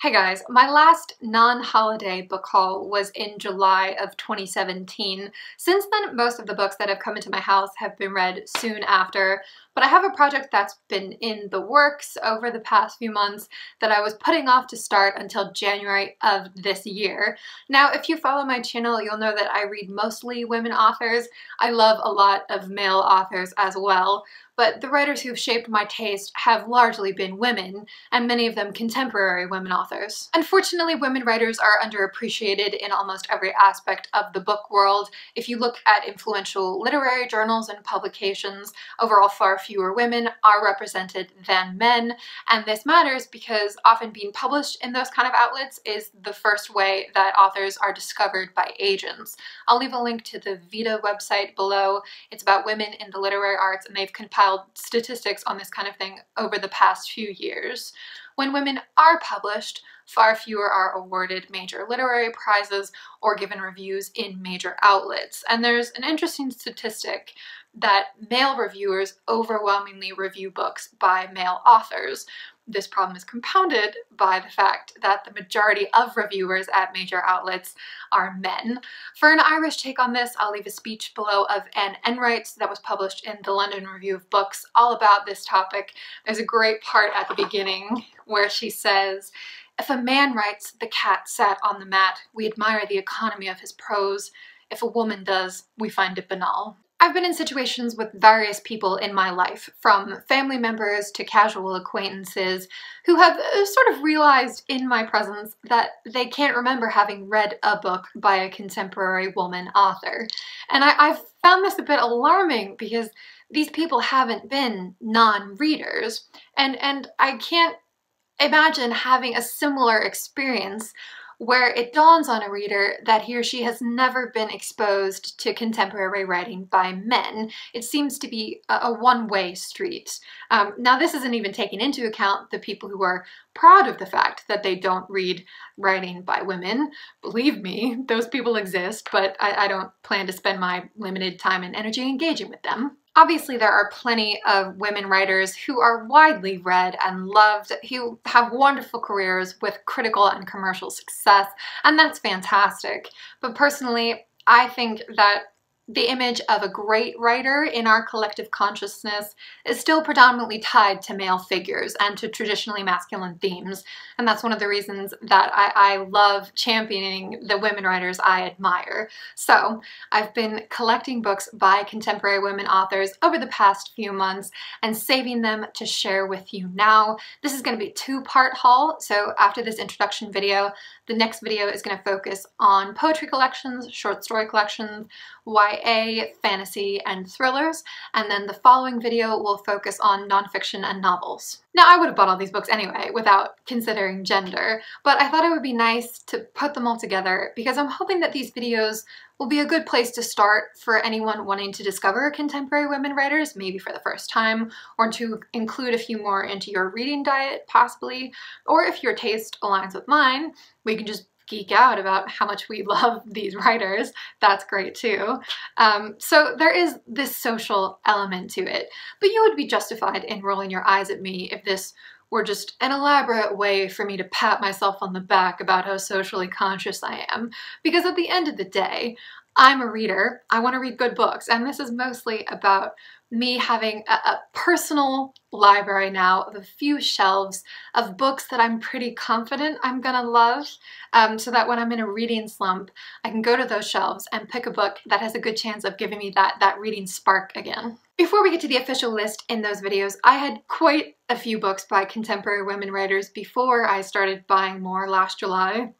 Hey guys, my last non-holiday book haul was in July of 2017. Since then, most of the books that have come into my house have been read soon after, but I have a project that's been in the works over the past few months that I was putting off to start until January of this year. Now, if you follow my channel, you'll know that I read mostly women authors. I love a lot of male authors as well, but the writers who've shaped my taste have largely been women, and many of them contemporary women authors. Unfortunately, women writers are underappreciated in almost every aspect of the book world. If you look at influential literary journals and publications, overall far fewer women are represented than men, and this matters because often being published in those kind of outlets is the first way that authors are discovered by agents. I'll leave a link to the Vita website below. It's about women in the literary arts, and they've compiled statistics on this kind of thing over the past few years. When women are published, far fewer are awarded major literary prizes or given reviews in major outlets. And there's an interesting statistic that male reviewers overwhelmingly review books by male authors. This problem is compounded by the fact that the majority of reviewers at major outlets are men. For an Irish take on this, I'll leave a speech below of Anne Enright's that was published in the London Review of Books all about this topic. There's a great part at the beginning where she says, "If a man writes, 'The cat sat on the mat,' we admire the economy of his prose. If a woman does, we find it banal." I've been in situations with various people in my life, from family members to casual acquaintances, who have sort of realized in my presence that they can't remember having read a book by a contemporary woman author. And I've found this a bit alarming because these people haven't been non-readers, and I can't imagine having a similar experience where it dawns on a reader that he or she has never been exposed to contemporary writing by men. It seems to be a one-way street. Now, this isn't even taking into account the people who are proud of the fact that they don't read writing by women. Believe me, those people exist, but I don't plan to spend my limited time and energy engaging with them. Obviously, there are plenty of women writers who are widely read and loved, who have wonderful careers with critical and commercial success, and that's fantastic. But personally, I think that the image of a great writer in our collective consciousness is still predominantly tied to male figures and to traditionally masculine themes, and that's one of the reasons that I love championing the women writers I admire. So I've been collecting books by contemporary women authors over the past few months and saving them to share with you now. This is going to be a two-part haul, so after this introduction video, the next video is going to focus on poetry collections, short story collections, YA, fantasy, and thrillers, and then the following video will focus on nonfiction and novels. Now, I would have bought all these books anyway without considering gender, but I thought it would be nice to put them all together because I'm hoping that these videos will be a good place to start for anyone wanting to discover contemporary women writers, maybe for the first time, or to include a few more into your reading diet, possibly, or if your taste aligns with mine, we can just geek out about how much we love these writers. That's great too. So there is this social element to it, but you would be justified in rolling your eyes at me if this were just an elaborate way for me to pat myself on the back about how socially conscious I am, because at the end of the day, I'm a reader. I want to read good books, and this is mostly about me having a personal library now of a few shelves of books that I'm pretty confident I'm gonna love, so that when I'm in a reading slump, I can go to those shelves and pick a book that has a good chance of giving me that reading spark again. Before we get to the official list in those videos, I had quite a few books by contemporary women writers before I started buying more last July.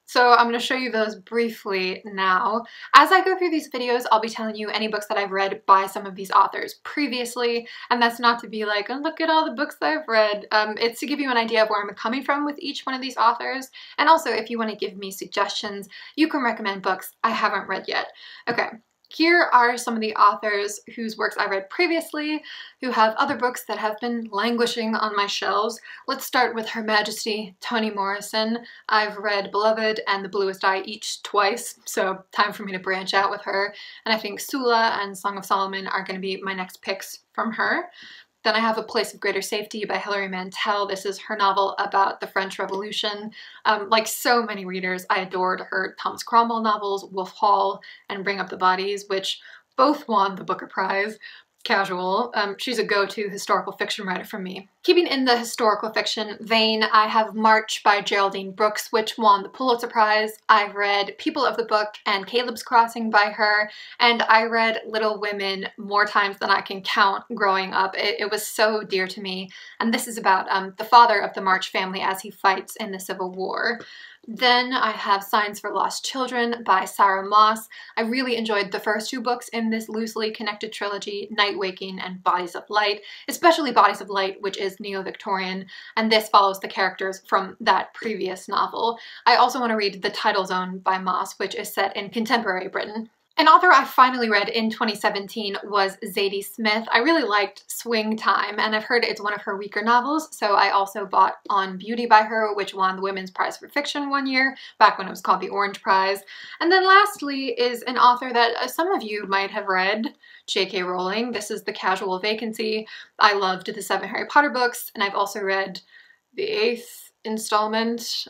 So I'm going to show you those briefly now. As I go through these videos, I'll be telling you any books that I've read by some of these authors previously, and that's not to be like, oh, look at all the books that I've read. It's to give you an idea of where I'm coming from with each one of these authors, and also if you want to give me suggestions, you can recommend books I haven't read yet. Okay. Here are some of the authors whose works I read previously, who have other books that have been languishing on my shelves. Let's start with Her Majesty Toni Morrison. I've read Beloved and The Bluest Eye each twice, so time for me to branch out with her. And I think Sula and Song of Solomon are going to be my next picks from her. Then I have A Place of Greater Safety by Hilary Mantel. This is her novel about the French Revolution. Like so many readers, I adored her Thomas Cromwell novels, Wolf Hall and Bring Up the Bodies, which both won the Booker Prize. Casual. She's a go-to historical fiction writer for me. Keeping in the historical fiction vein, I have March by Geraldine Brooks, which won the Pulitzer Prize. I've read People of the Book and Caleb's Crossing by her, and I read Little Women more times than I can count growing up. It was so dear to me, and this is about the father of the March family as he fights in the Civil War. Then I have Signs for Lost Children by Sarah Moss. I really enjoyed the first two books in this loosely connected trilogy, Night Waking and Bodies of Light, especially Bodies of Light, which is neo-Victorian, and this follows the characters from that previous novel. I also want to read The Tidal Zone by Moss, which is set in contemporary Britain. An author I finally read in 2017 was Zadie Smith. I really liked Swing Time, and I've heard it's one of her weaker novels, so I also bought On Beauty by her, which won the Women's Prize for Fiction one year, back when it was called the Orange Prize. And then lastly is an author that some of you might have read, J.K. Rowling. This is The Casual Vacancy. I loved the 7 Harry Potter books, and I've also read the 8th installment,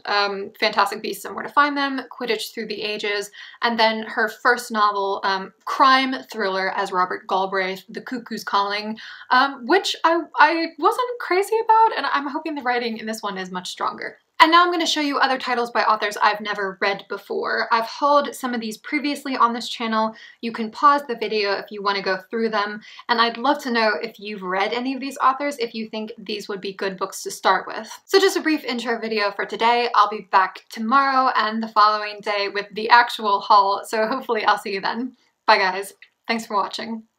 Fantastic Beasts and Where to Find Them, Quidditch Through the Ages, and then her first novel, crime thriller as Robert Galbraith, The Cuckoo's Calling, which I wasn't crazy about, and I'm hoping the writing in this one is much stronger. And now I'm going to show you other titles by authors I've never read before. I've hauled some of these previously on this channel. You can pause the video if you want to go through them, and I'd love to know if you've read any of these authors, if you think these would be good books to start with. So just a brief intro video for today. I'll be back tomorrow and the following day with the actual haul, so hopefully I'll see you then. Bye guys. Thanks for watching.